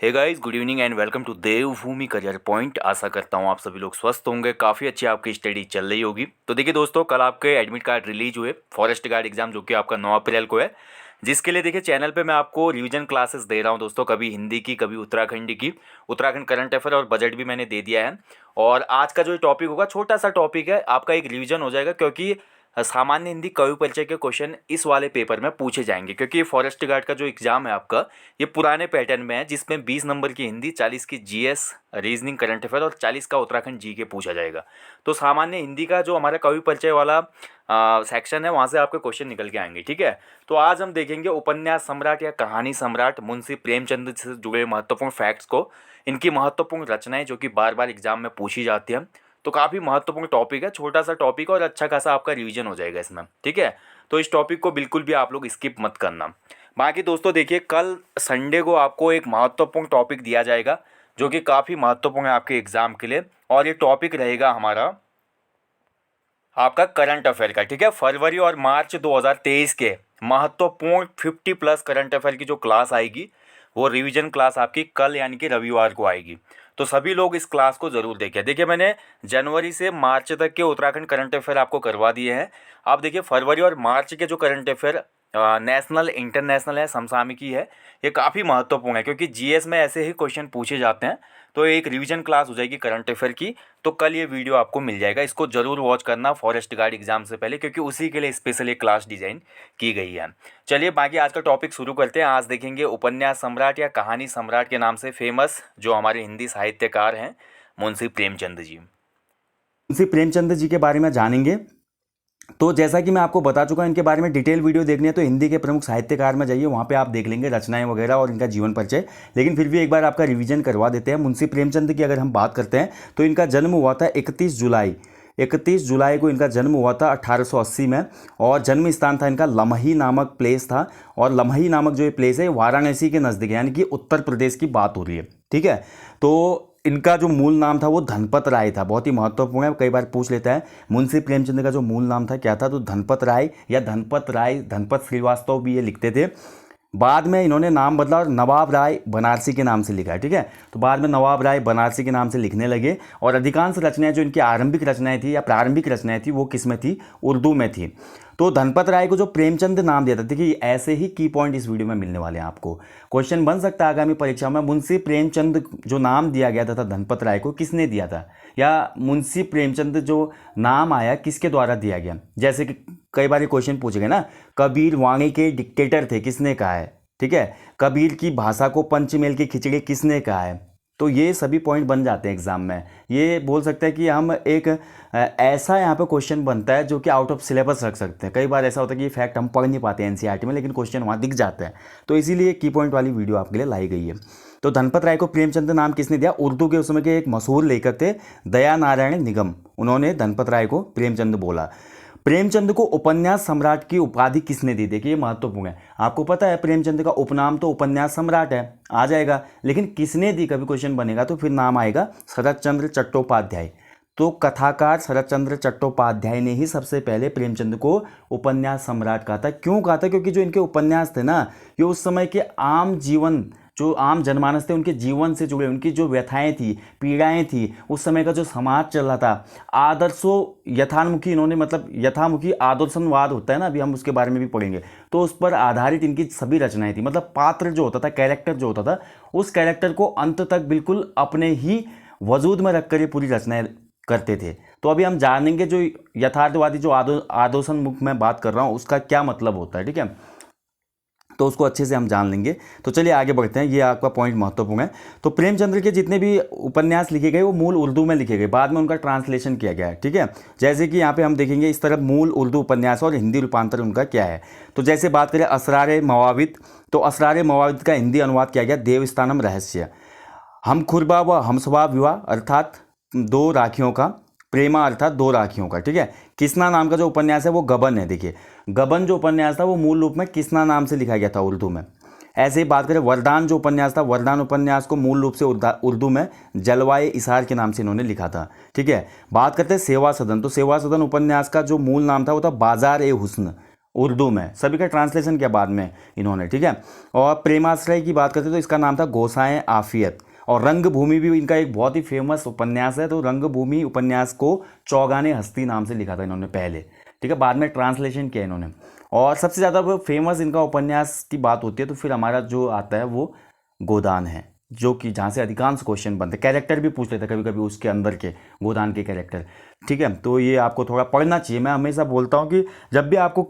Hey guys, good evening and welcome to Devbhoomi career point. आशा करता हूँ आप सभी लोग स्वस्थ होंगे, काफ़ी अच्छी आपकी स्टडी चल रही होगी। तो देखिए दोस्तों, कल आपके एडमिट कार्ड रिलीज हुए फॉरेस्ट गार्ड एग्जाम, जो कि आपका 9 अप्रैल को है, जिसके लिए देखिए चैनल पे मैं आपको रिवीजन क्लासेस दे रहा हूँ दोस्तों। कभी हिंदी की, कभी उत्तराखंड की, उत्तराखंड करंट अफेयर और बजट भी मैंने दे दिया है। और आज का जो टॉपिक होगा, छोटा सा टॉपिक है, आपका एक रिवीजन हो जाएगा, क्योंकि सामान्य हिंदी कवि परिचय के क्वेश्चन इस वाले पेपर में पूछे जाएंगे। क्योंकि ये फॉरेस्ट गार्ड का जो एग्जाम है आपका, ये पुराने पैटर्न में है, जिसमें 20 नंबर की हिंदी, 40 की जीएस रीजनिंग करंट अफेयर और 40 का उत्तराखंड जी के पूछा जाएगा। तो सामान्य हिंदी का जो हमारा कवि परिचय वाला सेक्शन है, वहाँ से आपके क्वेश्चन निकल के आएंगे। ठीक है, तो आज हम देखेंगे उपन्यास सम्राट या कहानी सम्राट मुंशी प्रेमचंद से जुड़े महत्वपूर्ण फैक्ट्स को, इनकी महत्वपूर्ण रचनाएं जो कि बार बार एग्जाम में पूछी जाती हैं। तो काफ़ी महत्वपूर्ण टॉपिक है, छोटा सा टॉपिक और अच्छा खासा आपका रिवीजन हो जाएगा इसमें। ठीक है, तो इस टॉपिक को बिल्कुल भी आप लोग स्किप मत करना। बाकी दोस्तों देखिए, कल संडे को आपको एक महत्वपूर्ण टॉपिक दिया जाएगा, जो कि काफ़ी महत्वपूर्ण है आपके एग्ज़ाम के लिए। और ये टॉपिक रहेगा हमारा आपका करंट अफेयर का। ठीक है, फरवरी और मार्च 2023 के महत्वपूर्ण 50+ करंट अफेयर की जो क्लास आएगी, वो रिवीजन क्लास आपकी कल यानी कि रविवार को आएगी। तो सभी लोग इस क्लास को ज़रूर देखें। देखिए, मैंने जनवरी से मार्च तक के उत्तराखंड करंट अफेयर आपको करवा दिए हैं। आप देखिए, फरवरी और मार्च के जो करंट अफेयर नेशनल इंटरनेशनल है, समसामयिकी है, ये काफ़ी महत्वपूर्ण है, क्योंकि जीएस में ऐसे ही क्वेश्चन पूछे जाते हैं। तो एक रिवीजन क्लास हो जाएगी करंट अफेयर की। तो कल ये वीडियो आपको मिल जाएगा, इसको ज़रूर वॉच करना फॉरेस्ट गार्ड एग्जाम से पहले, क्योंकि उसी के लिए स्पेशल एक क्लास डिज़ाइन की गई है। चलिए बाकी आज का टॉपिक शुरू करते हैं। आज देखेंगे उपन्यास सम्राट या कहानी सम्राट के नाम से फेमस जो हमारे हिंदी साहित्यकार हैं, मुंशी प्रेमचंद जी। मुंशी प्रेमचंद जी के बारे में जानेंगे। तो जैसा कि मैं आपको बता चुका हूं, इनके बारे में डिटेल वीडियो देखनी है तो हिंदी के प्रमुख साहित्यकार में जाइए, वहां पे आप देख लेंगे रचनाएं वगैरह और इनका जीवन परिचय। लेकिन फिर भी एक बार आपका रिवीजन करवा देते हैं। मुंशी प्रेमचंद की अगर हम बात करते हैं तो इनका जन्म हुआ था 31 जुलाई को इनका जन्म हुआ था 1880 में। और जन्म स्थान था इनका लमही नामक प्लेस था। और लमही नामक जो ये प्लेस है, वाराणसी के नज़दीक है, यानी कि उत्तर प्रदेश की बात हो रही है। ठीक है, तो इनका जो मूल नाम था वो धनपत राय था। बहुत ही महत्वपूर्ण है, कई बार पूछ लेता है मुंशी प्रेमचंद का जो मूल नाम था क्या था, तो धनपत राय या धनपत राय, धनपत श्रीवास्तव भी ये लिखते थे। बाद में इन्होंने नाम बदला और नवाब राय बनारसी के नाम से लिखा है। ठीक है, तो बाद में नवाब राय बनारसी के नाम से लिखने लगे। और अधिकांश रचनाएं जो इनकी आरंभिक रचनाएं थी या प्रारंभिक रचनाएं थी, वो किस में थी, उर्दू में थी। तो धनपत राय को जो प्रेमचंद नाम दिया था, देखिए ऐसे ही की पॉइंट इस वीडियो में मिलने वाले हैं आपको। क्वेश्चन बन सकता है आगामी परीक्षा में, मुंशी प्रेमचंद जो नाम दिया गया था धनपत राय को, किसने दिया था, या मुंशी प्रेमचंद जो नाम आया किसके द्वारा दिया गया। जैसे कि कई बार ये क्वेश्चन पूछेंगे ना, कबीर वाणी के डिक्टेटर थे, किसने कहा है। ठीक है, कबीर की भाषा को पंचमेल की खिचड़ी किसने कहा है। तो ये सभी पॉइंट बन जाते हैं एग्जाम में। ये बोल सकते हैं कि हम एक ऐसा यहाँ पे क्वेश्चन बनता है जो कि आउट ऑफ सिलेबस रख सकते हैं। कई बार ऐसा होता है कि ये फैक्ट हम पढ़ नहीं पाते एनसीईआरटी में, लेकिन क्वेश्चन वहाँ दिख जाता है। तो इसीलिए की पॉइंट वाली वीडियो आपके लिए लाई गई है। तो धनपत राय को प्रेमचंद नाम किसने दिया, उर्दू के उस समय के एक मशहूर लेखक थे दया नारायण निगम, उन्होंने धनपत राय को प्रेमचंद बोला। प्रेमचंद को उपन्यास सम्राट की उपाधि किसने दी, देखिए ये महत्वपूर्ण है। आपको पता है प्रेमचंद का उपनाम तो उपन्यास सम्राट है, आ जाएगा, लेकिन किसने दी, कभी क्वेश्चन बनेगा तो फिर नाम आएगा शरत चंद्र चट्टोपाध्याय। तो कथाकार शरत चंद्र चट्टोपाध्याय ने ही सबसे पहले प्रेमचंद को उपन्यास सम्राट कहा था। क्यों कहा था, क्योंकि जो इनके उपन्यास थे ना, ये उस समय के आम जीवन, जो आम जनमानस थे, उनके जीवन से जुड़े, उनकी जो व्यथाएं थी, पीड़ाएं थी, उस समय का जो समाज चल रहा था, आदर्शों यथामुखी, इन्होंने मतलब यथामुखी आदर्शनवाद होता है ना, अभी हम उसके बारे में भी पढ़ेंगे, तो उस पर आधारित इनकी सभी रचनाएं थी। मतलब पात्र जो होता था, कैरेक्टर जो होता था, उस कैरेक्टर को अंत तक बिल्कुल अपने ही वजूद में रखकर ये पूरी रचनाएं करते थे। तो अभी हम जानेंगे जो यथार्थवादी, जो आदर्शोन्मुख मैं बात कर रहा हूँ, उसका क्या मतलब होता है। ठीक है, तो उसको अच्छे से हम जान लेंगे। तो चलिए आगे बढ़ते हैं, ये आपका पॉइंट महत्वपूर्ण है। तो प्रेमचंद्र के जितने भी उपन्यास लिखे गए वो मूल उर्दू में लिखे गए, बाद में उनका ट्रांसलेशन किया गया है। ठीक है, जैसे कि यहाँ पे हम देखेंगे इस तरफ मूल उर्दू उपन्यास और हिंदी रूपांतर उनका क्या है। तो जैसे बात करें असरार मवाविद, तो असरार मवाविद का हिंदी अनुवाद किया गया देवस्थानम रहस्य। हम खुरबा व हमसबा विवाह अर्थात दो राखियों का, प्रेमा अर्थात दो राखियों का। ठीक है, किसना नाम का जो उपन्यास है वो गबन है। देखिए गबन जो उपन्यास था वो मूल रूप में किसना नाम से लिखा गया था उर्दू में। ऐसे ही बात करें वरदान जो उपन्यास था, वरदान उपन्यास को मूल रूप से उर्दू में जलवाए इसार के नाम से इन्होंने लिखा था। ठीक है, बात करते हैं सेवा सदन, तो सेवा सदन उपन्यास का जो मूल नाम था वो था बाजार ए हुस्न, उर्दू में, सभी का ट्रांसलेशन किया बाद में इन्होंने, ठीक है। और प्रेमाश्रय की बात करते तो इसका नाम था गोसाएं आफियत। और रंगभूमि भी इनका एक बहुत ही फेमस उपन्यास है, तो रंगभूमि उपन्यास को चौगाने हस्ती नाम से लिखा था इन्होंने पहले, ठीक है, बाद में ट्रांसलेशन किया इन्होंने। और सबसे ज़्यादा वो फेमस इनका उपन्यास की बात होती है तो फिर हमारा जो आता है वो गोदान है, जो कि जहाँ से अधिकांश क्वेश्चन बनते, कैरेक्टर भी पूछ लेते कभी कभी उसके अंदर के गोदान के कैरेक्टर, ठीक है। तो ये आपको थोड़ा पढ़ना चाहिए। मैं हमेशा बोलता हूँ कि जब भी आपको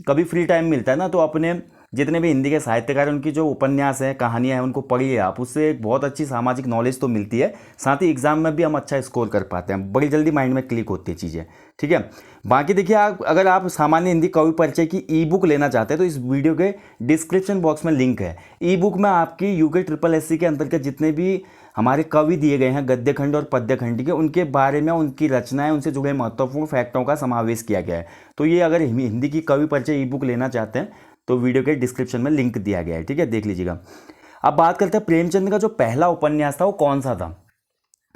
कभी फ्री टाइम मिलता है ना, तो अपने जितने भी हिंदी के साहित्यकार हैं उनकी जो उपन्यास हैं, कहानियाँ हैं, उनको पढ़िए आप, उससे एक बहुत अच्छी सामाजिक नॉलेज तो मिलती है, साथ ही एग्जाम में भी हम अच्छा स्कोर कर पाते हैं, बड़ी जल्दी माइंड में क्लिक होती है चीज़ें, ठीक है। बाकी देखिए, अगर आप सामान्य हिंदी कवि परिचय की ई बुक लेना चाहते हैं तो इस वीडियो के डिस्क्रिप्शन बॉक्स में लिंक है। ई बुक में आपकी यूके SSSC के अंतर्गत जितने भी हमारे कवि दिए गए हैं गद्य खंड और पद्य खंड के, उनके बारे में, उनकी रचनाएं, उनसे जुड़े महत्वपूर्ण फैक्टों का समावेश किया गया है। तो ये अगर हिंदी की कवि परिचय ई बुक लेना चाहते हैं तो वीडियो के डिस्क्रिप्शन में लिंक दिया गया है, ठीक है, देख लीजिएगा। अब बात करते हैं प्रेमचंद का जो पहला उपन्यास था वो कौन सा था।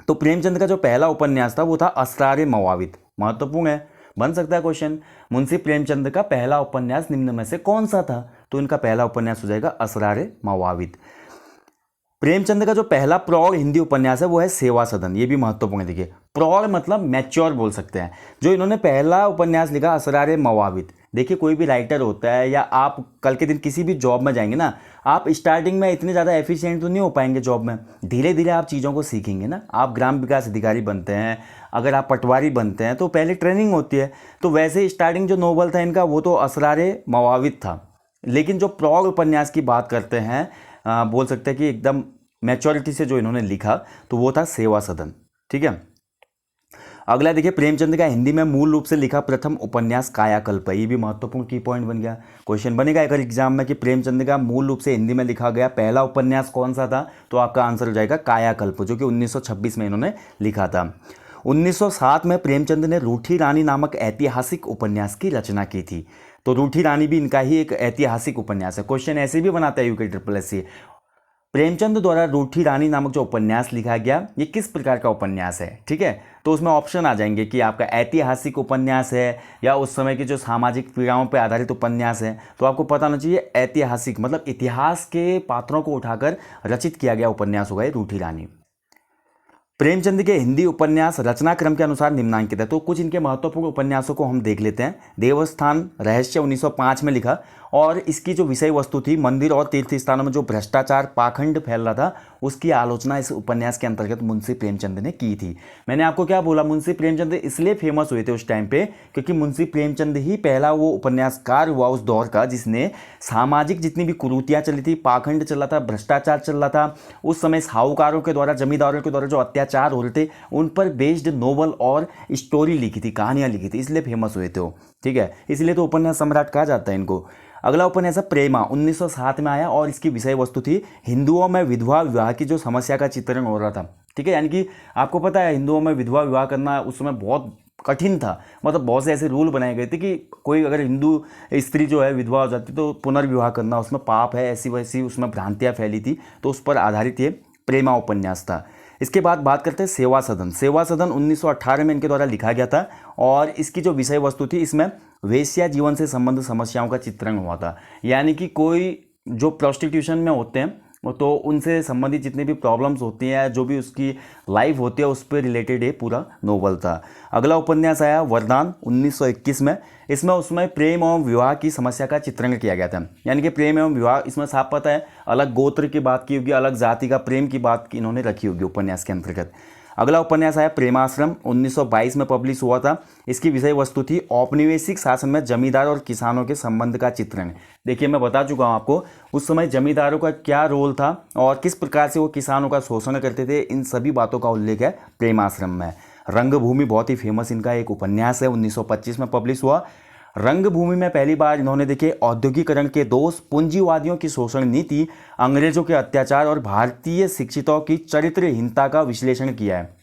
तो प्रेमचंद का जो पहला उपन्यास था वो था असरारे मवावित। महत्वपूर्ण है, बन सकता है क्वेश्चन। मुंशी प्रेमचंद का पहला उपन्यास निम्न में से कौन सा था, तो इनका पहला उपन्यास हो जाएगा असरारे मवावित। प्रेमचंद का जो पहला प्रौढ़ हिंदी उपन्यास है वो है सेवा सदन। ये भी महत्वपूर्ण है, देखिए, प्रौढ़ मतलब मैच्योर बोल सकते हैं। जो इन्होंने पहला उपन्यास लिखा असरारे मवावित, देखिए कोई भी राइटर होता है या आप कल के दिन किसी भी जॉब में जाएंगे ना, आप स्टार्टिंग में इतने ज़्यादा एफिशिएंट तो नहीं हो पाएंगे जॉब में, धीरे धीरे आप चीज़ों को सीखेंगे ना। आप ग्राम विकास अधिकारी बनते हैं, अगर आप पटवारी बनते हैं तो पहले ट्रेनिंग होती है। तो वैसे स्टार्टिंग जो नोवेल था इनका वो तो असरारे मवावित था, लेकिन जो प्रौढ़ उपन्यास की बात करते हैं, बोल सकते हैं कि एकदम मैच्योरिटी से जो इन्होंने लिखा, तो वो था सेवा सदन, ठीक है। अगला देखिए, प्रेमचंद का हिंदी में मूल रूप से लिखा प्रथम उपन्यास कायाकल्प है। ये भी महत्वपूर्ण की पॉइंट बन गया, क्वेश्चन बनेगा अगर एग्जाम में कि प्रेमचंद का मूल रूप से हिंदी में लिखा गया पहला उपन्यास कौन सा था, तो आपका आंसर हो जाएगा कायाकल्प, जो कि 1926 में इन्होंने लिखा था। 1907 में प्रेमचंद ने रूठी रानी नामक ऐतिहासिक उपन्यास की रचना की थी। तो रूठी रानी भी इनका ही एक ऐतिहासिक उपन्यास है। क्वेश्चन ऐसे भी बनाता है यूके SSSC। प्रेमचंद द्वारा रूठी रानी नामक जो उपन्यास लिखा गया, ये किस प्रकार का उपन्यास है, ठीक है। तो उसमें ऑप्शन आ जाएंगे कि आपका ऐतिहासिक उपन्यास है या उस समय की जो सामाजिक पीड़ाओं पर आधारित उपन्यास है। तो आपको पता होना चाहिए ऐतिहासिक मतलब इतिहास के पात्रों को उठाकर रचित किया गया उपन्यास होगा ये रूठी रानी। प्रेमचंद के हिंदी उपन्यास रचनाक्रम के अनुसार निम्नांकित है। तो कुछ इनके महत्वपूर्ण उपन्यासों को हम देख लेते हैं। देवस्थान रहस्य 1905 में लिखा, और इसकी जो विषय वस्तु थी मंदिर और तीर्थ स्थानों में जो भ्रष्टाचार पाखंड फैल रहा था, उसकी आलोचना इस उपन्यास के अंतर्गत मुंशी प्रेमचंद ने की थी। मैंने आपको क्या बोला, मुंशी प्रेमचंद इसलिए फेमस हुए थे उस टाइम पे क्योंकि मुंशी प्रेमचंद ही पहला वो उपन्यासकार हुआ उस दौर का जिसने सामाजिक जितनी भी कुरीतियाँ चली थी, पाखंड चल रहा था, भ्रष्टाचार चल रहा था, उस समय साहूकारों के द्वारा, जमींदारों के द्वारा जो अत्याचार हो रहे थे, उन पर बेस्ड नोवेल और स्टोरी लिखी थी, कहानियाँ लिखी थी, इसलिए फेमस हुए थे वो, ठीक है। इसलिए तो उपन्यास सम्राट कहा जाता है इनको। अगला उपन्यास है प्रेमा, 1907 में आया, और इसकी विषय वस्तु थी हिंदुओं में विधवा विवाह की जो समस्या का चित्रण हो रहा था, ठीक है। यानी कि आपको पता है हिंदुओं में विधवा विवाह करना उस समय बहुत कठिन था, मतलब बहुत से ऐसे रूल बनाए गए थे कि कोई अगर हिंदू स्त्री जो है विधवा हो जाती तो पुनर्विवाह करना उसमें पाप है, ऐसी वैसी उसमें भ्रांतियाँ फैली थी। तो उस पर आधारित ये प्रेमा उपन्यास था। इसके बाद बात करते हैं सेवा सदन। सेवा सदन 1918 में इनके द्वारा लिखा गया था, और इसकी जो विषय वस्तु थी इसमें वेश्या जीवन से संबंधित समस्याओं का चित्रण हुआ था। यानी कि कोई जो प्रोस्टिट्यूशन में होते हैं तो उनसे संबंधित जितनी भी प्रॉब्लम्स होती हैं, जो भी उसकी लाइफ होती है, उस पर रिलेटेड ये पूरा नोवेल था। अगला उपन्यास आया वरदान 1921 में। इसमें उसमें प्रेम एवं विवाह की समस्या का चित्रण किया गया था। यानी कि प्रेम एवं विवाह, इसमें साफ पता है अलग गोत्र की बात की होगी, अलग जाति का प्रेम की बात इन्होंने रखी होगी उपन्यास के अंतर्गत। अगला उपन्यास आया प्रेमाश्रम, 1922 में पब्लिश हुआ था। इसकी विषय वस्तु थी औपनिवेशिक शासन में जमींदार और किसानों के संबंध का चित्रण। देखिए मैं बता चुका हूँ आपको उस समय जमींदारों का क्या रोल था और किस प्रकार से वो किसानों का शोषण करते थे, इन सभी बातों का उल्लेख है प्रेमाश्रम में। रंगभूमि बहुत ही फेमस इनका एक उपन्यास है, 1925 में पब्लिश हुआ। रंगभूमि में पहली बार इन्होंने देखे औद्योगिकरण के दोष, पूंजीवादियों की शोषण नीति, अंग्रेजों के अत्याचार और भारतीय शिक्षितों की चरित्रहीनता का विश्लेषण किया है।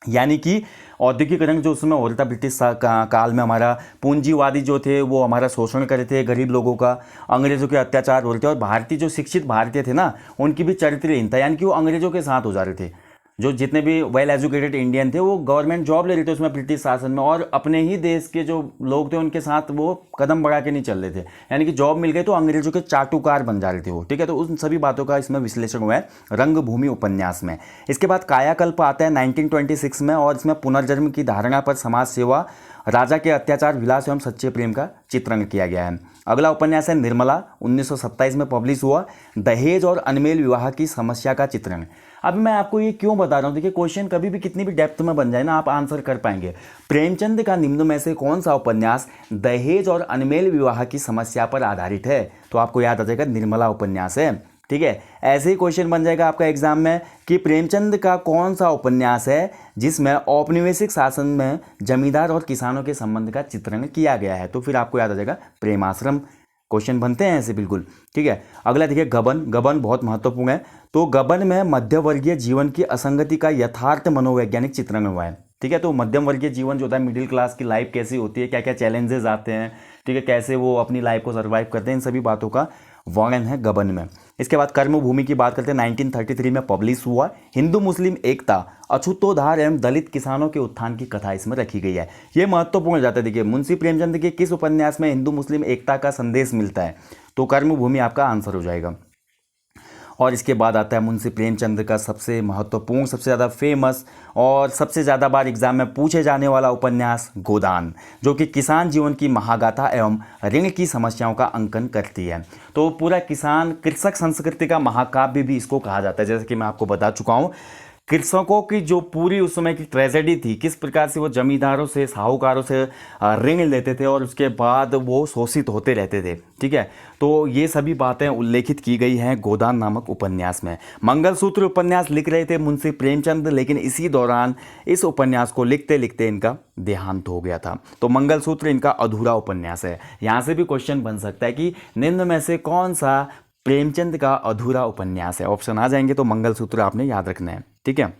यानी कि औद्योगिकरण जो उसमें हो रहा था ब्रिटिश काल में, हमारा पूंजीवादी जो थे वो हमारा शोषण कर रहे थे गरीब लोगों का, अंग्रेजों के अत्याचार हो रहे थे, और भारतीय जो शिक्षित भारतीय थे ना उनकी भी चरित्रहीनता, यानी कि वो अंग्रेजों के साथ हो जा रहे थे। जो जितने भी वेल एजुकेटेड इंडियन थे वो गवर्नमेंट जॉब ले रहे थे उसमें ब्रिटिश शासन में, और अपने ही देश के जो लोग थे उनके साथ वो कदम बढ़ा के नहीं चल रहे थे, यानी कि जॉब मिल गई तो अंग्रेजों के चाटुकार बन जा रहे थे वो, ठीक है। तो उन सभी बातों का इसमें विश्लेषण हुआ है रंगभूमि उपन्यास में। इसके बाद कायाकल्प आता है 1926 में, और इसमें पुनर्जन्म की धारणा पर समाज सेवा, राजा के अत्याचार, विलास एवं सच्चे प्रेम का चित्रण किया गया है। अगला उपन्यास है निर्मला, 1927 में पब्लिश हुआ, दहेज और अनमेल विवाह की समस्या का चित्रण। अब मैं आपको ये क्यों बता रहा हूँ, देखिए क्वेश्चन कभी भी कितनी भी डेप्थ में बन जाए ना, आप आंसर कर पाएंगे। प्रेमचंद का निम्न में से कौन सा उपन्यास दहेज और अनमेल विवाह की समस्या पर आधारित है, तो आपको याद आ जाएगा निर्मला उपन्यास है, ठीक है। ऐसे ही क्वेश्चन बन जाएगा आपका एग्जाम में कि प्रेमचंद का कौन सा उपन्यास है जिसमें औपनिवेशिक शासन में जमींदार और किसानों के संबंध का चित्रण किया गया है, तो फिर आपको याद आ जाएगा प्रेमाश्रम। क्वेश्चन बनते हैं ऐसे बिल्कुल, ठीक है। अगला देखिए गबन, गबन बहुत महत्वपूर्ण है। तो गबन में मध्यवर्गीय जीवन की असंगति का यथार्थ मनोवैज्ञानिक चित्रण हुआ है, ठीक है। तो मध्यम वर्गीय जीवन जो होता है, मिडिल क्लास की लाइफ कैसी होती है, क्या क्या चैलेंजेस आते हैं, ठीक है, कैसे वो अपनी लाइफ को सर्वाइव करते हैं, इन सभी बातों का वर्णन है गबन में। इसके बाद कर्मभूमि की बात करते हैं, 1933 में पब्लिश हुआ। हिंदू मुस्लिम एकता, अछूतोद्धार एवं दलित किसानों के उत्थान की कथा इसमें रखी गई है। ये महत्वपूर्ण हो जाता है। देखिए मुंशी प्रेमचंद के किस उपन्यास में हिंदू मुस्लिम एकता का संदेश मिलता है, तो कर्मभूमि आपका आंसर हो जाएगा। और इसके बाद आता है मुंशी प्रेमचंद का सबसे महत्वपूर्ण, सबसे ज़्यादा फेमस और सबसे ज़्यादा बार एग्जाम में पूछे जाने वाला उपन्यास गोदान, जो कि किसान जीवन की महागाथा एवं ऋण की समस्याओं का अंकन करती है। तो पूरा किसान कृषक संस्कृति का महाकाव्य भी इसको कहा जाता है। जैसे कि मैं आपको बता चुका हूँ, कृषकों की जो पूरी उस समय की ट्रेजेडी थी, किस प्रकार से वो जमींदारों से, साहूकारों से ऋण लेते थे और उसके बाद वो शोषित होते रहते थे, ठीक है। तो ये सभी बातें उल्लेखित की गई हैं गोदान नामक उपन्यास में। मंगलसूत्र उपन्यास लिख रहे थे मुंशी प्रेमचंद, लेकिन इसी दौरान इस उपन्यास को लिखते लिखते इनका देहांत हो गया था। तो मंगलसूत्र इनका अधूरा उपन्यास है। यहाँ से भी क्वेश्चन बन सकता है कि निम्न में से कौन सा प्रेमचंद का अधूरा उपन्यास है। ऑप्शन आ जाएंगे तो मंगलसूत्र आपने याद रखना है, ठीक है।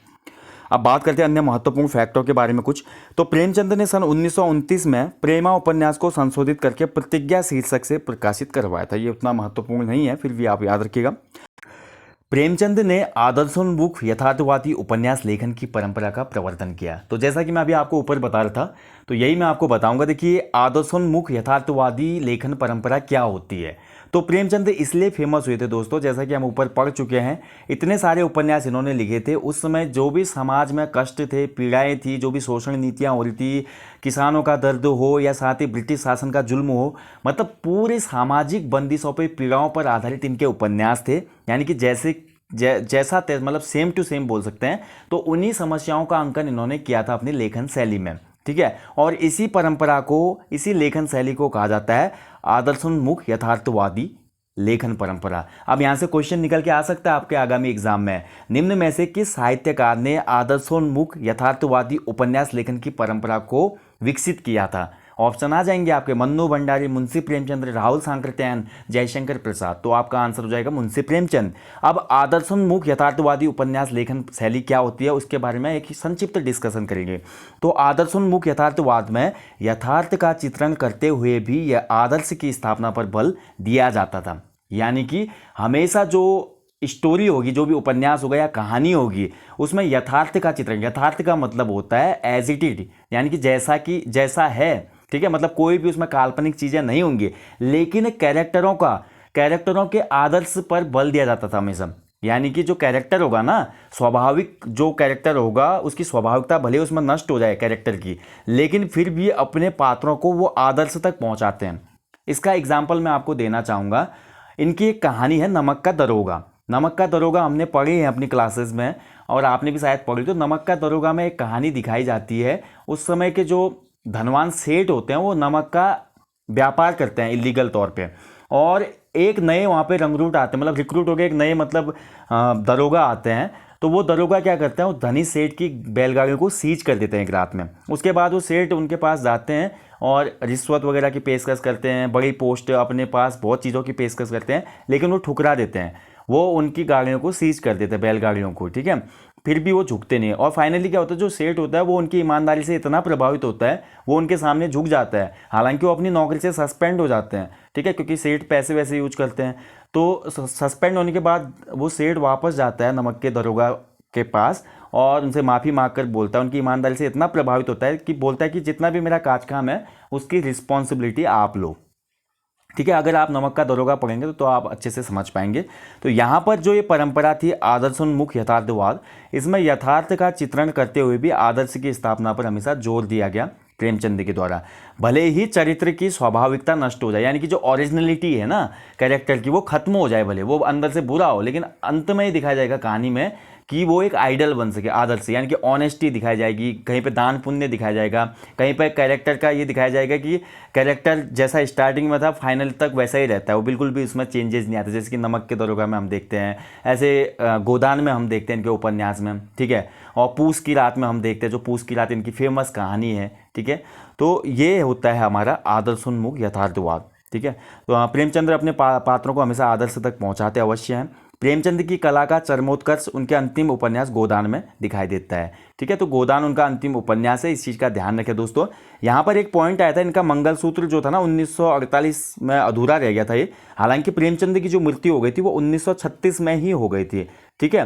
अब बात करते हैं अन्य महत्वपूर्ण फैक्टों के बारे में कुछ। तो प्रेमचंद ने सन 1929 में प्रेमा उपन्यास को संशोधित करके प्रतिज्ञा शीर्षक से प्रकाशित करवाया था। ये उतना महत्वपूर्ण नहीं है, फिर भी आप याद रखिएगा। प्रेमचंद ने आदर्शोन्मुख यथार्थवादी उपन्यास लेखन की परंपरा का प्रवर्तन किया। तो जैसा कि मैं अभी आपको ऊपर बता रहा था, तो यही मैं आपको बताऊंगा। देखिए आदर्शोन्मुख यथार्थवादी लेखन परंपरा क्या होती है। तो प्रेमचंद इसलिए फेमस हुए थे दोस्तों, जैसा कि हम ऊपर पढ़ चुके हैं, इतने सारे उपन्यास इन्होंने लिखे थे। उस समय जो भी समाज में कष्ट थे, पीड़ाएं थी, जो भी शोषण नीतियां हो रही थी, किसानों का दर्द हो या साथ ही ब्रिटिश शासन का जुल्म हो, मतलब पूरे सामाजिक बंदिशों पर, पीड़ाओं पर आधारित इनके उपन्यास थे। यानी कि जैसा मतलब सेम टू सेम बोल सकते हैं। तो उन्हीं समस्याओं का अंकन इन्होंने किया था अपनी लेखन शैली में, ठीक है। और इसी परंपरा को, इसी लेखन शैली को कहा जाता है आदर्शोन्मुख यथार्थवादी लेखन परंपरा। अब यहां से क्वेश्चन निकल के आ सकता है आपके आगामी एग्जाम में, निम्न में से किस साहित्यकार ने आदर्शोन्मुख यथार्थवादी उपन्यास लेखन की परंपरा को विकसित किया था। ऑप्शन आ जाएंगे आपके, मन्नू भंडारी, मुंशी प्रेमचंद्र, राहुल सांकृत्यायन, जयशंकर प्रसाद। तो आपका आंसर हो जाएगा मुंशी प्रेमचंद। अब आदर्शोन्मुख यथार्थवादी उपन्यास लेखन शैली क्या होती है उसके बारे में एक संक्षिप्त डिस्कशन करेंगे। तो आदर्शोन्मुख यथार्थवाद में यथार्थ का चित्रण करते हुए भी यह आदर्श की स्थापना पर बल दिया जाता था। यानी कि हमेशा जो स्टोरी होगी, जो भी उपन्यास होगा या कहानी होगी, उसमें यथार्थ का चित्रण, यथार्थ का मतलब होता है एज इट इज, यानी कि जैसा है, ठीक है। मतलब कोई भी उसमें काल्पनिक चीजें नहीं होंगी, लेकिन कैरेक्टरों के आदर्श पर बल दिया जाता था हमेशा। यानी कि जो कैरेक्टर होगा ना, स्वाभाविक जो कैरेक्टर होगा, उसकी स्वाभाविकता भले उसमें नष्ट हो जाए कैरेक्टर की, लेकिन फिर भी अपने पात्रों को वो आदर्श तक पहुंचाते हैं। इसका एग्जाम्पल मैं आपको देना चाहूंगा। इनकी एक कहानी है नमक का दरोगा। नमक का दरोगा हमने पढ़ी है अपनी क्लासेस में, और आपने भी शायद पढ़ी। तो नमक का दरोगा में एक कहानी दिखाई जाती है। उस समय के जो धनवान सेठ होते हैं वो नमक का व्यापार करते हैं इलीगल तौर पे, और एक नए वहाँ पे रंगरूट आते हैं, मतलब रिक्रूट हो गए एक नए मतलब दरोगा आते हैं। तो वो दरोगा क्या करते हैं, वो धनी सेठ की बैलगाड़ियों को सीज कर देते हैं एक रात में। उसके बाद वो सेठ उनके पास जाते हैं और रिश्वत वगैरह की पेशकश करते हैं, बड़ी पोस्ट, अपने पास बहुत चीज़ों की पेशकश करते हैं, लेकिन वो ठुकरा देते हैं। वो उनकी गाड़ियों को सीज कर देते हैं, बैलगाड़ियों को, ठीक है। फिर भी वो झुकते नहीं है, और फाइनली क्या होता है, जो सेठ होता है वो उनकी ईमानदारी से इतना प्रभावित होता है, वो उनके सामने झुक जाता है। हालांकि वो अपनी नौकरी से सस्पेंड हो जाते हैं, ठीक है, क्योंकि सेठ पैसे वैसे यूज करते हैं। तो सस्पेंड होने के बाद वो सेठ वापस जाता है नमक के दरोगा के पास और उनसे माफ़ी मांग कर बोलता है, उनकी ईमानदारी से इतना प्रभावित होता है कि बोलता है कि जितना भी मेरा काज काम है उसकी रिस्पॉन्सिबिलिटी आप लो। ठीक है, अगर आप नमक का दरोगा पढ़ेंगे तो आप अच्छे से समझ पाएंगे। तो यहाँ पर जो ये परंपरा थी आदर्शोन्मुख यथार्थवाद, इसमें यथार्थ का चित्रण करते हुए भी आदर्श की स्थापना पर हमेशा जोर दिया गया प्रेमचंद के द्वारा। भले ही चरित्र की स्वाभाविकता नष्ट हो जाए, यानी कि जो ओरिजिनलिटी है ना कैरेक्टर की वो खत्म हो जाए, भले वो अंदर से बुरा हो, लेकिन अंत में ही दिखाया जाएगा कहानी में कि वो एक आइडल बन सके, आदर्श, यानी कि ऑनेस्टी दिखाई जाएगी, कहीं पे दान पुण्य दिखाया जाएगा, कहीं पे कैरेक्टर का ये दिखाया जाएगा कि कैरेक्टर जैसा स्टार्टिंग में था फाइनल तक वैसा ही रहता है, वो बिल्कुल भी उसमें चेंजेस नहीं आते। जैसे कि नमक के दरोगा में हम देखते हैं, ऐसे गोदान में हम देखते हैं इनके उपन्यास में, ठीक है, और पूस की रात में हम देखते हैं, जो पूस की रात इनकी फेमस कहानी है, ठीक है। तो ये होता है हमारा आदर्शोन्मुख यथार्थवाद, ठीक है। तो प्रेमचंद्र अपने पात्रों को हमेशा आदर्श तक पहुंचाते अवश्य हैं। प्रेमचंद की कला का चरमोत्कर्ष उनके अंतिम उपन्यास गोदान में दिखाई देता है, ठीक है। तो गोदान उनका अंतिम उपन्यास है, इस चीज़ का ध्यान रखें दोस्तों। यहाँ पर एक पॉइंट आया था, इनका मंगलसूत्र जो था ना 1948 में अधूरा रह गया था ये, हालांकि प्रेमचंद की जो मृत्यु हो गई थी वो 1936 में ही हो गई थी, ठीक है।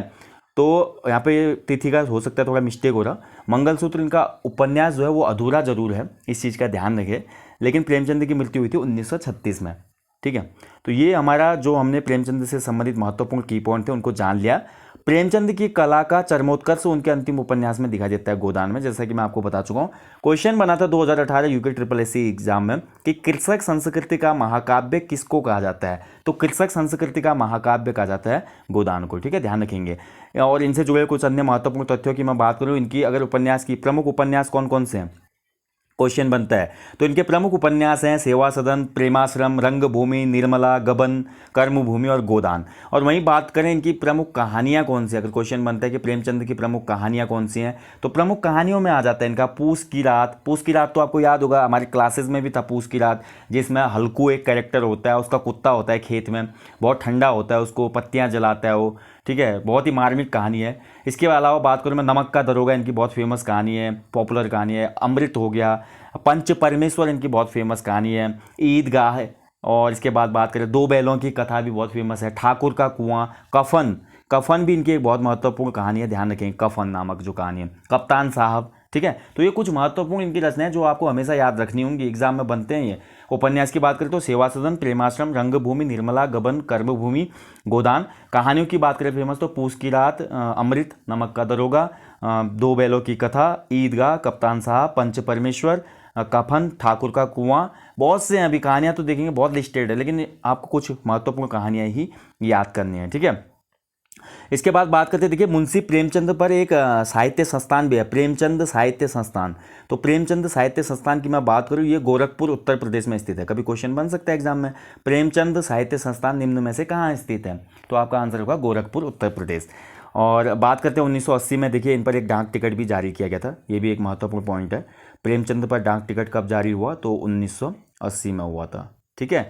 तो यहाँ पे तिथि का हो सकता है थोड़ा मिस्टेक हो रहा, मंगलसूत्र इनका उपन्यास जो है वो अधूरा जरूर है, इस चीज़ का ध्यान रखें, लेकिन प्रेमचंद की मृत्यु हुई थी 1936 में, ठीक है। तो ये हमारा जो हमने प्रेमचंद से संबंधित महत्वपूर्ण की पॉइंट थे उनको जान लिया। प्रेमचंद की कला का चरमोत्कर्ष उनके अंतिम उपन्यास में दिखाई देता है गोदान में, जैसा कि मैं आपको बता चुका हूँ। क्वेश्चन बना था 2018 यूके SSSC एग्जाम में कि कृषक संस्कृति का महाकाव्य किसको कहा जाता है, तो कृषक संस्कृति का महाकाव्य कहा जाता है गोदान को, ठीक है, ध्यान रखेंगे। और इनसे जुड़े कुछ अन्य महत्वपूर्ण तथ्यों की मैं बात करूँ, इनकी अगर उपन्यास की प्रमुख उपन्यास कौन कौन से हैं क्वेश्चन बनता है, तो इनके प्रमुख उपन्यास हैं सेवा सदन, प्रेमाश्रम, रंगभूमि, निर्मला, गबन, कर्मभूमि और गोदान। और वहीं बात करें इनकी प्रमुख कहानियां कौन सी, अगर क्वेश्चन बनता है कि प्रेमचंद की प्रमुख कहानियां कौन सी हैं, तो प्रमुख कहानियों में आ जाता है इनका पूस की रात। पूस की रात तो आपको याद होगा, हमारी क्लासेस में भी था पूस की रात, जिसमें हल्कू एक कैरेक्टर होता है, उसका कुत्ता होता है खेत में, बहुत ठंडा होता है, उसको पत्तियाँ जलाता है वो, ठीक है, बहुत ही मार्मिक कहानी है। इसके अलावा बात करूँ मैं नमक का दरोगा, इनकी बहुत फेमस कहानी है, पॉपुलर कहानी है। अमृत हो गया, पंच परमेश्वर इनकी बहुत फेमस कहानी है, ईदगाह है। और इसके बाद बात करें दो बैलों की कथा भी बहुत फेमस है, ठाकुर का कुआं, कफन, कफन भी इनकी एक बहुत महत्वपूर्ण कहानी है, ध्यान रखें, कफन नामक जो कहानी है, कप्तान साहब, ठीक है। तो ये कुछ महत्वपूर्ण इनकी रचनाएं जो आपको हमेशा याद रखनी होंगी, एग्जाम में बनते हैं ये। उपन्यास की बात करें तो सेवा सदन, प्रेमाश्रम, रंगभूमि, निर्मला, गबन, कर्मभूमि, गोदान। कहानियों की बात करें फेमस तो पूस की रात, अमृत, नमक का दरोगा, दो बैलों की कथा, ईदगाह, कप्तान साहब, पंच परमेश्वर, कफन, ठाकुर का कुआं, बहुत से हैं। अभी कहानियाँ तो देखेंगे बहुत लिस्टेड है, लेकिन आपको कुछ महत्वपूर्ण कहानियाँ ही याद करनी है, ठीक है। इसके बाद बात करते हैं, देखिए मुंशी प्रेमचंद पर एक साहित्य संस्थान भी है, प्रेमचंद साहित्य संस्थान। तो प्रेमचंद साहित्य संस्थान की मैं बात करूँ, ये गोरखपुर उत्तर प्रदेश में स्थित है। कभी क्वेश्चन बन सकता है एग्जाम में, प्रेमचंद साहित्य संस्थान निम्न में से कहाँ स्थित है, तो आपका आंसर होगा गोरखपुर उत्तर प्रदेश। और बात करते हैं 1980 में, देखिए इन पर एक डाक टिकट भी जारी किया गया था, ये भी एक महत्वपूर्ण पॉइंट है। प्रेमचंद पर डाक टिकट कब जारी हुआ, तो 1980 में हुआ था, ठीक है।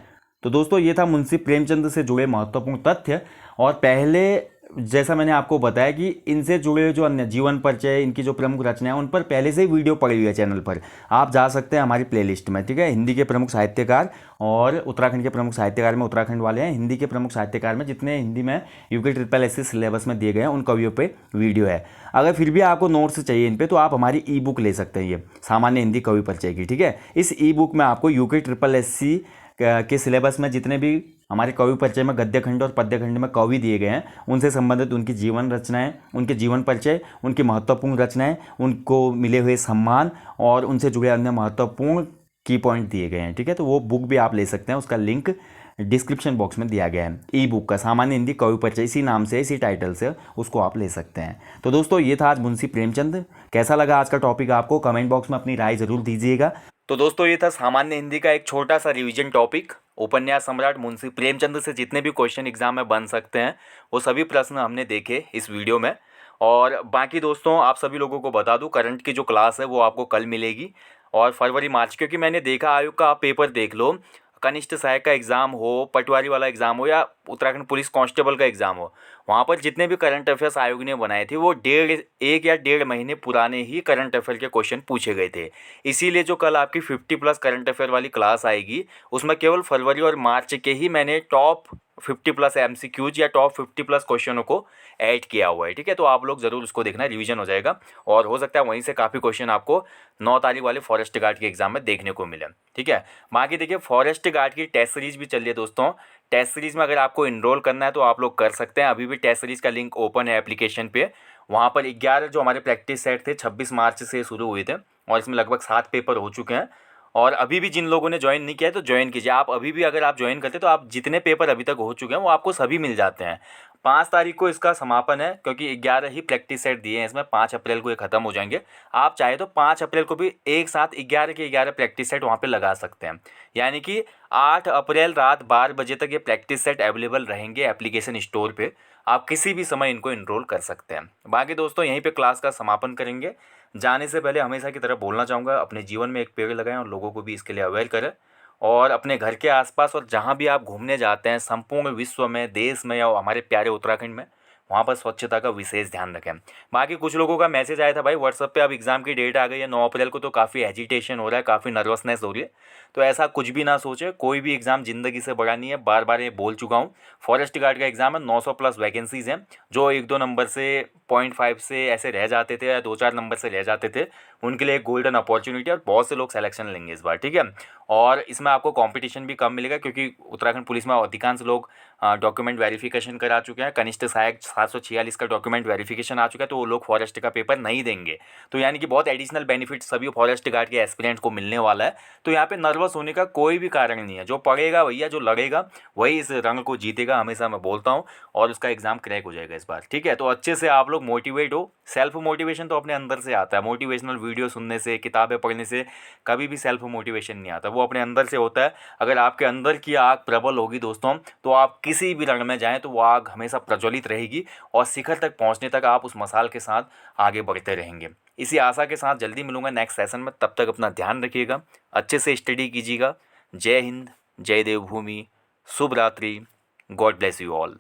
तो दोस्तों ये था मुंशी प्रेमचंद से जुड़े महत्वपूर्ण तथ्य। और पहले जैसा मैंने आपको बताया कि इनसे जुड़े जो अन्य जीवन परिचय, इनकी जो प्रमुख रचनाएं, उन पर पहले से ही वीडियो पड़ी हुई है चैनल पर, आप जा सकते हैं हमारी प्लेलिस्ट में, ठीक है। हिंदी के प्रमुख साहित्यकार और उत्तराखंड के प्रमुख साहित्यकार में उत्तराखंड वाले हैं, हिंदी के प्रमुख साहित्यकार में जितने हिंदी में यूके SSSC सिलेबस में दिए गए हैं उन कवियों पे वीडियो है। अगर फिर भी आपको नोट्स चाहिए इन पे तो आप हमारी ई बुक ले सकते हैं, ये सामान्य हिंदी कवि परिचय की, ठीक है। इस ई बुक में आपको यूके SSSC के सिलेबस में जितने भी हमारे कवि परिचय में गद्य खंड और पद्य खंड में कवि दिए गए हैं, उनसे संबंधित उनकी जीवन रचनाएं, उनके जीवन परिचय, उनकी महत्वपूर्ण रचनाएं, उनको मिले हुए सम्मान और उनसे जुड़े अन्य महत्वपूर्ण की पॉइंट दिए गए हैं, ठीक है। तो वो बुक भी आप ले सकते हैं, उसका लिंक डिस्क्रिप्शन बॉक्स में दिया गया है। ई बुक का सामान्य हिंदी कवि परिचय, इसी नाम से, इसी टाइटल से उसको आप ले सकते हैं। तो दोस्तों ये था आज मुंशी प्रेमचंद। कैसा लगा आज का टॉपिक आपको, कमेंट बॉक्स में अपनी राय जरूर दीजिएगा। तो दोस्तों ये था सामान्य हिंदी का एक छोटा सा रिवीजन टॉपिक, उपन्यास सम्राट मुंशी प्रेमचंद से जितने भी क्वेश्चन एग्जाम में बन सकते हैं वो सभी प्रश्न हमने देखे इस वीडियो में। और बाकी दोस्तों आप सभी लोगों को बता दूं, करंट की जो क्लास है वो आपको कल मिलेगी। और फरवरी मार्च, क्योंकि मैंने देखा आयोग का आप पेपर देख लो, कनिष्ठ सहायक का एग्ज़ाम हो, पटवारी वाला एग्ज़ाम हो या उत्तराखंड पुलिस कांस्टेबल का एग्ज़ाम हो, वहाँ पर जितने भी करंट अफेयर्स आयोग ने बनाए थे वो 1 या 1.5 महीने पुराने ही करंट अफेयर के क्वेश्चन पूछे गए थे। इसीलिए जो कल आपकी 50+ करंट अफेयर वाली क्लास आएगी उसमें केवल फरवरी और मार्च के ही मैंने टॉप 50+ MCQs या टॉप 50+ क्वेश्चनों को ऐड किया हुआ है, ठीक है। तो आप लोग ज़रूर उसको देखना, रिवीजन हो जाएगा और हो सकता है वहीं से काफ़ी क्वेश्चन आपको 9 तारीख वाले फॉरेस्ट गार्ड के एग्जाम में देखने को मिले, ठीक है। बाकी देखिए फॉरेस्ट गार्ड की टेस्ट सीरीज भी चल रही है दोस्तों। टेस्ट सीरीज़ में अगर आपको इनरोल करना है तो आप लोग कर सकते हैं, अभी भी टेस्ट सीरीज़ का लिंक ओपन है एप्लीकेशन पे। वहाँ पर 11 जो हमारे प्रैक्टिस सेट थे 26 मार्च से शुरू हुए थे और इसमें लगभग 7 पेपर हो चुके हैं। और अभी भी जिन लोगों ने ज्वाइन नहीं किया है तो ज्वाइन कीजिए आप, अभी भी अगर आप ज्वाइन करते तो आप जितने पेपर अभी तक हो चुके हैं वो आपको सभी मिल जाते हैं। 5 तारीख को इसका समापन है क्योंकि 11 ही प्रैक्टिस सेट दिए हैं इसमें, 5 अप्रैल को ये ख़त्म हो जाएंगे। आप चाहे तो 5 अप्रैल को भी एक साथ 11 के 11 प्रैक्टिस सेट वहाँ पे लगा सकते हैं, यानी कि 8 अप्रैल रात 12 बजे तक ये प्रैक्टिस सेट अवेलेबल रहेंगे एप्लीकेशन स्टोर पे। आप किसी भी समय इनको इनरोल कर सकते हैं। बाकी दोस्तों यहीं पे क्लास का समापन करेंगे। जाने से पहले हमेशा की तरह बोलना चाहूँगा, अपने जीवन में एक पेड़ लगाएं और लोगों को भी इसके लिए अवेयर करें। और अपने घर के आसपास और जहाँ भी आप घूमने जाते हैं संपूर्ण विश्व में, देश में या हमारे प्यारे उत्तराखंड में, वहाँ पर स्वच्छता का विशेष ध्यान रखें। बाकी कुछ लोगों का मैसेज आया था भाई व्हाट्सअप पे, अब एग्ज़ाम की डेट आ गई है 9 अप्रैल को, तो काफ़ी एजिटेशन हो रहा है, काफ़ी नर्वसनेस हो रही है। तो ऐसा कुछ भी ना सोचे, कोई भी एग्ज़ाम ज़िंदगी से बड़ा नहीं है, बार बार ये बोल चुका हूँ। फॉरेस्ट गार्ड का एग्ज़ाम है, 900+ वैकेंसीज़ हैं। जो 1-2 नंबर से 0.5 से ऐसे रह जाते थे या 2-4 नंबर से रह जाते थे, उनके लिए एक गोल्डन अपॉर्चुनिटी है और बहुत से लोग सिलेक्शन लेंगे इस बार, ठीक है। और इसमें आपको कंपटीशन भी कम मिलेगा क्योंकि उत्तराखंड पुलिस में अधिकांश लोग डॉक्यूमेंट वेरिफिकेशन करा चुके हैं। कनिष्ठ सहायक 746 का डॉक्यूमेंट वेरिफिकेशन आ चुका है, तो वो लोग फॉरेस्ट का पेपर नहीं देंगे। तो यानी कि बहुत एडिशनल बेनिफिट सभी फॉरेस्ट गार्ड के एस्पिरेंट्स को मिलने वाला है। तो यहाँ पे नर्वस होने का कोई भी कारण नहीं है, जो पढ़ेगा भैया, जो लड़ेगा वही इस रंग को जीतेगा, हमेशा मैं बोलता हूँ, और उसका एग्ज़ाम क्रैक हो जाएगा इस बार, ठीक है। तो अच्छे से आप लोग मोटिवेट हो। सेल्फ मोटिवेशन तो अपने अंदर से आता है, मोटिवेशनल वीडियो सुनने से, किताबें पढ़ने से कभी भी सेल्फ मोटिवेशन नहीं आता, वो अपने अंदर से होता है। अगर आपके अंदर की आग प्रबल होगी दोस्तों, तो आप किसी भी रण में जाएं तो वो आग हमेशा प्रज्वलित रहेगी और शिखर तक पहुंचने तक आप उस मसाल के साथ आगे बढ़ते रहेंगे। इसी आशा के साथ जल्दी मिलूंगा नेक्स्ट सेशन में, तब तक अपना ध्यान रखिएगा, अच्छे से स्टडी कीजिएगा। जय हिंद, जय देवभूमि, शुभ रात्रि, गॉड ब्लेस यू ऑल।